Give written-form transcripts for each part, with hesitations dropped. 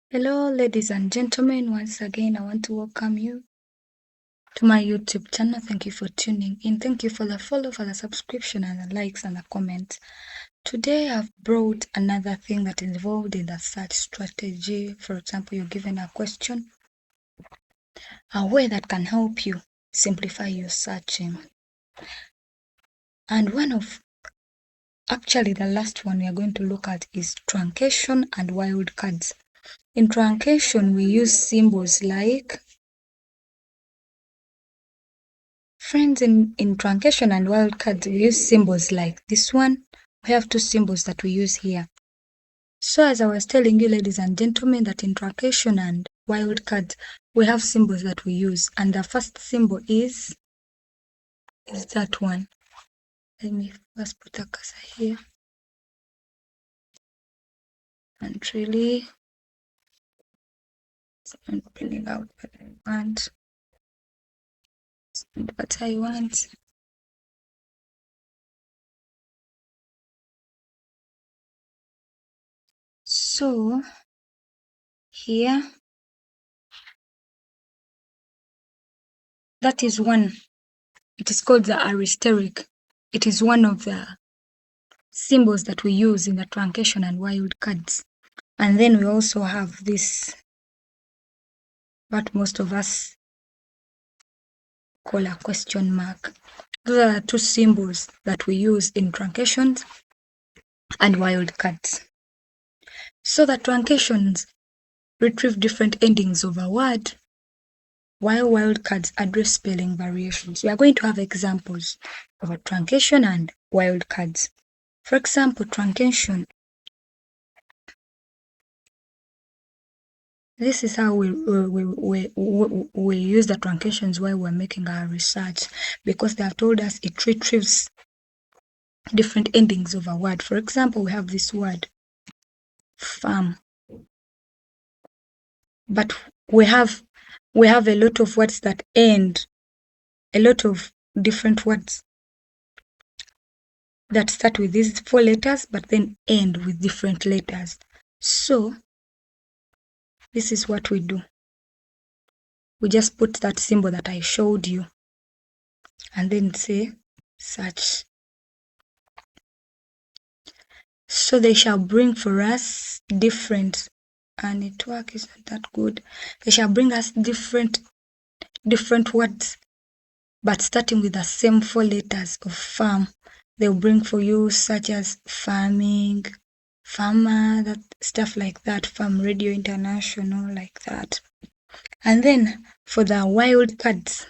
Hello, ladies and gentlemen. Once again, I want to welcome you to my YouTube channel. Thank you for tuning in. Thank you for the follow, for the subscription, and the likes and the comments. Today, I've brought another thing that is involved in the search strategy. For example, you're given a question, a way that can help you simplify your searching. And actually, the last one we are going to look at is truncation and wildcards. In truncation, we use symbols like Friends, in truncation and wildcards, we use symbols like this one. We have two symbols that we use here. So as I was telling you, ladies and gentlemen, that in truncation and wildcards, we have symbols that we use. And the first symbol is that one. Let me first put a cursor here. And really, it's not bringing out what I want. It's not what I want. So here, that is one. It is called the aristeric. It is one of the symbols that we use in the truncation and wildcards. And then we also have this, what most of us call a question mark. Those are the two symbols that we use in truncations and wildcards. So the truncations retrieve different endings of a word, while wildcards address spelling variations. We are going to have examples of a truncation and wildcards. For example, truncation. This is how we use the truncations while we're making our research, because they have told us it retrieves different endings of a word. For example, we have this word, farm. But we have a lot of words that end, a lot of different words that start with these 4 letters, but then end with different letters. So this is what we do. We just put that symbol that I showed you and then say search. So they shall bring for us different, and network is not that good. They shall bring us different words, but starting with the same 4 letters of farm. They'll bring for you such as farming, farmer, that stuff like that, Farm Radio International, like that. And then for the wildcards,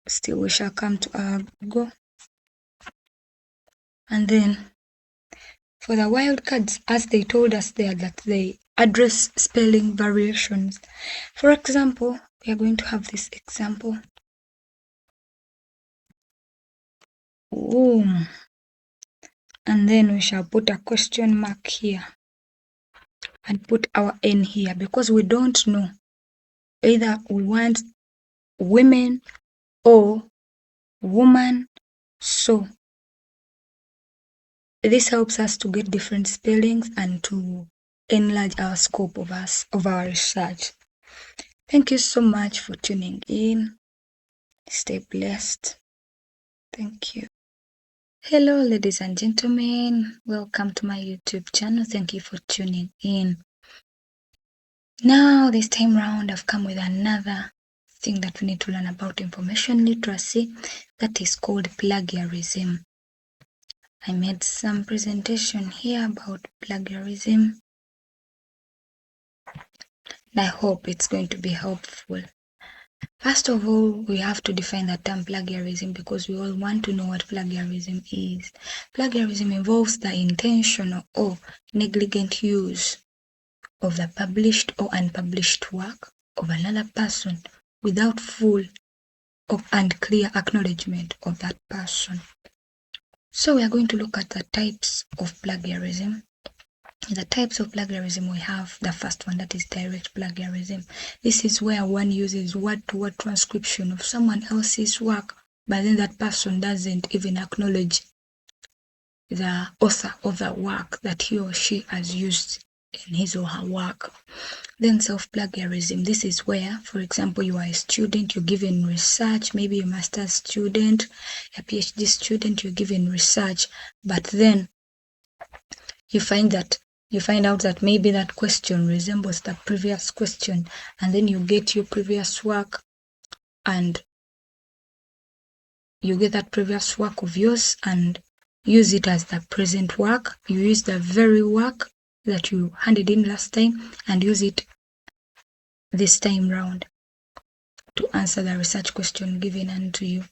still we shall come to our Google. And then for the wildcards, as they told us there, that they address spelling variations. For example, we are going to have this example. Womb. And then we shall put a question mark here and put our N here, because we don't know either we want women or woman. So this helps us to get different spellings and to enlarge our scope of our research. Thank you so much for tuning in. Stay blessed. Thank you. Hello, ladies and gentlemen. Welcome to my YouTube channel. Thank you for tuning in. Now, this time round, I've come with another thing that we need to learn about information literacy, that is called plagiarism. I made some presentation here about plagiarism. I hope it's going to be helpful. First of all, we have to define the term plagiarism, because we all want to know what plagiarism is. Plagiarism involves the intentional or negligent use of the published or unpublished work of another person without full and clear acknowledgement of that person. So we are going to look at the types of plagiarism. The types of plagiarism, we have the first one, that is direct plagiarism. This is where one uses word-to-word transcription of someone else's work, but then that person doesn't even acknowledge the author of the work that he or she has used in his or her work. Then self-plagiarism. This is where, for example, you are a student, you're given research, maybe a master's student, a PhD student, you're given research, but then you find out that maybe that question resembles the previous question, and then you get your previous work and you get that previous work of yours and use it as the present work. You use the very work that you handed in last time and use it this time round to answer the research question given unto you.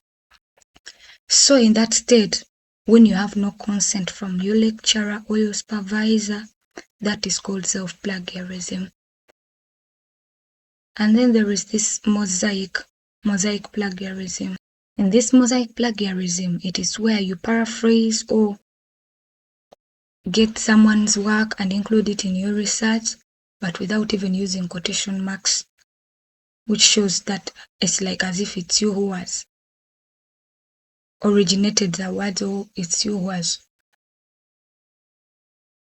So in that state, when you have no consent from your lecturer or your supervisor, that is called self-plagiarism. And then there is this mosaic plagiarism. In this mosaic plagiarism, it is where you paraphrase or get someone's work and include it in your research, but without even using quotation marks, which shows that it's like as if it's you who has originated the words, or it's you who has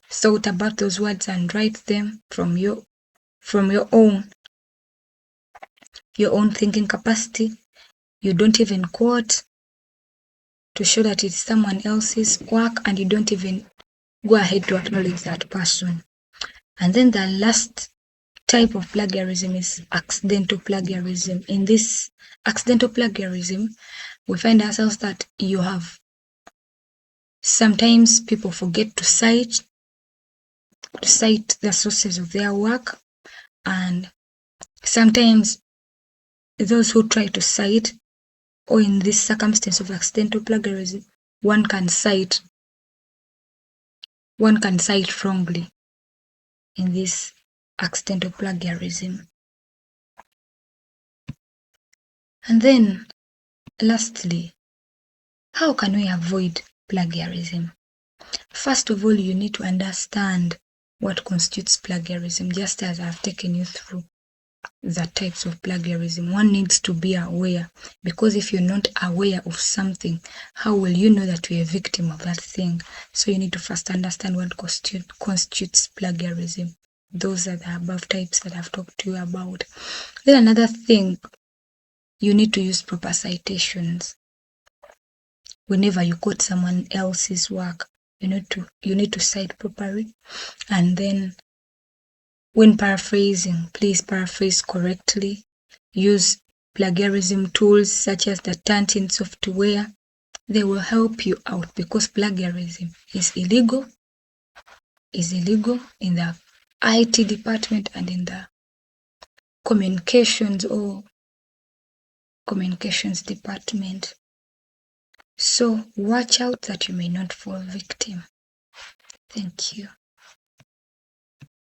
thought about those words and write them from your own thinking capacity. You don't even quote to show that it's someone else's work, and you don't even go ahead to acknowledge that person. And then the last type of plagiarism is accidental plagiarism. In this accidental plagiarism, we find ourselves that you have sometimes people forget to cite the sources of their work, and sometimes those who try to cite, or in this circumstance of accidental plagiarism, one can cite wrongly in this accidental plagiarism. And then lastly, how can we avoid plagiarism? First of all, you need to understand what constitutes plagiarism, just as I've taken you through the types of plagiarism. One needs to be aware, because if you're not aware of something, how will you know that you're a victim of that thing? So you need to first understand what constitutes plagiarism. Those are the above types that I've talked to you about. Then another thing, you need to use proper citations. Whenever you quote someone else's work, you need to cite properly. And then when paraphrasing, please paraphrase correctly. Use plagiarism tools such as the Tantin software. They will help you out, because plagiarism is illegal in the IT department and in the communications department. So watch out that you may not fall victim. Thank you.